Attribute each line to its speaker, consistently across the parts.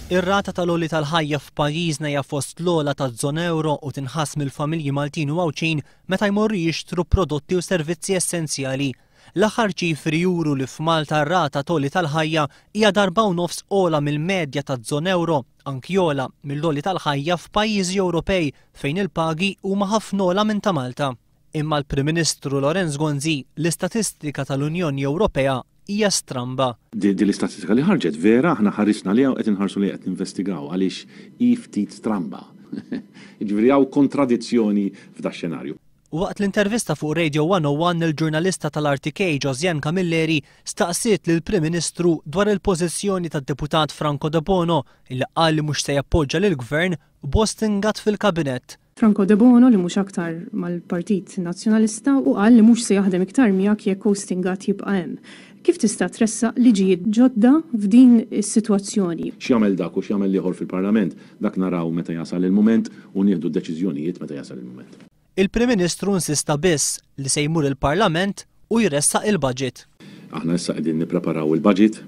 Speaker 1: Ir-rata tal-għolli tal-ħajja f'pajjiżna hija fost l-ogħla taż-żona euro u tinħass mill-familji Maltin u Għawċin meta jmorru jixtru prodotti u servizzi essenzjali. L-aħħar ċifri juru li f'Malta r-rata tal-għolli tal-ħajja hija 4.5 ogħla mill-medja taż-żona euro, anki ogħla mill-għolli tal-ħajja f'pajjiżi Ewropej fejn il-pagi huma ħafna ogħla minn ta' Malta. Imma l-Prim Ministru Lorenz Gonzi l-istatistika tal-Unjoni Ewropea hija stramba.
Speaker 2: Di l-istatistika li ħarġet vera aħna ħarisna li qed inħarsu li qed investigaw għaliex ftit stramba. Jiġifieri hawn kontradizzjoni f'da xenarju.
Speaker 1: Waqt l-intervista fuq Radio 101 il-ġurnalista tal-RTK Josiane Camilleri staqsiet lill Prim Ministru dwar il-pożizzjoni tad-deputat Franco De Bono illi qal li mhux se jappoġġja lill-Gvern bost ingat fil-Kabinett.
Speaker 3: Franco De Bono li mhux aktar mal-Partit Nazzjonalista u qal li mhux se jaħdem iktar miegħek jekk Stingat jibqa' hemm. Kif tista' tressaq liġijiet ġodda f'din is-sitwazzjoni?
Speaker 2: X'jagħmel dak u x'jagħmel ieħor fil-Parlament, dak naraw meta jasal il-mument u nieħdu d-deċiżjonijiet meta jasal il-mument.
Speaker 1: Il-Prim Ministru insista biss li se jmur il-Parlament u jressaq il-budget.
Speaker 2: Aħna issa qegħdin nippreparaw il-budget,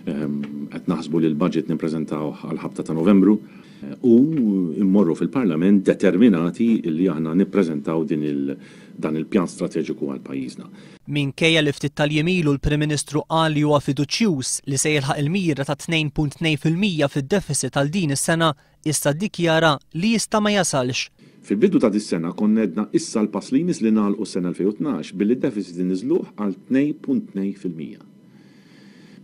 Speaker 2: qed naħsbu li l-budget nippreżentaw għall-ħabta ta' Novembru u immorru fil-Parlament determinati li aħna nippreżentaw dan il-pjan strateġiku għal pajjiżna.
Speaker 1: Minkejja li ftit tal-jemilu l-Prim Ministru qal li huwa fiduċjuż li se jilħaq il-mira ta' 2.2% fid-deficit għal din is-sena, issa ddikjara li jista' ma jasalx.
Speaker 2: Fil-bidu ta' dis-sena konna edna issa l-pass li niżli nagħlqu s-sena 2012 billi d-deficit niżluh għal 2.2%.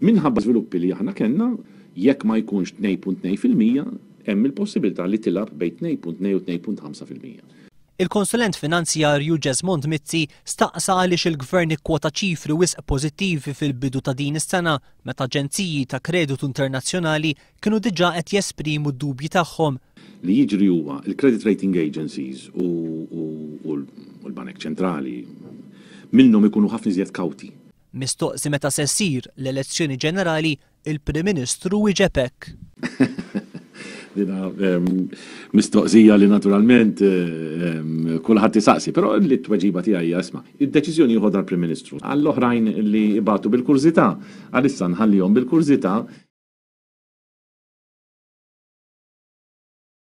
Speaker 2: Minħabba żviluppi li aħna kellna, jekk ma jkunx 2.2%, hemm il-possibilità li tilab bejn 2.2 u 2.5%.
Speaker 1: Il-konsulent finanzjarju Jesmond Mizzi staqsa għaliex il-Gvern ikkwota ċifri wisq pożittivi fil-bidu ta' din is-sena meta aġenziji ta' kreditu internazzjonali kienu diġà qed jesprimu d-dubji tagħhom.
Speaker 2: Li jiġri huwa il-credit rating agencies u l-Banek Ċentrali minnhom ikunu ħafna iżjed kawti.
Speaker 1: Mistoqsi meta se ssir l-elezzjoni ġenerali, il-Prim Ministru wieġeb hekk.
Speaker 2: Dina mistoqsija li naturalment kulħadd isaqsi, però li t-tweġiba tiegħi hija isma'. Id-deċiżjoni jieħodha l-Prim Ministru. Għall-oħrajn li jibatu bil-kurżità, għalissa nħallihom bil-kurżità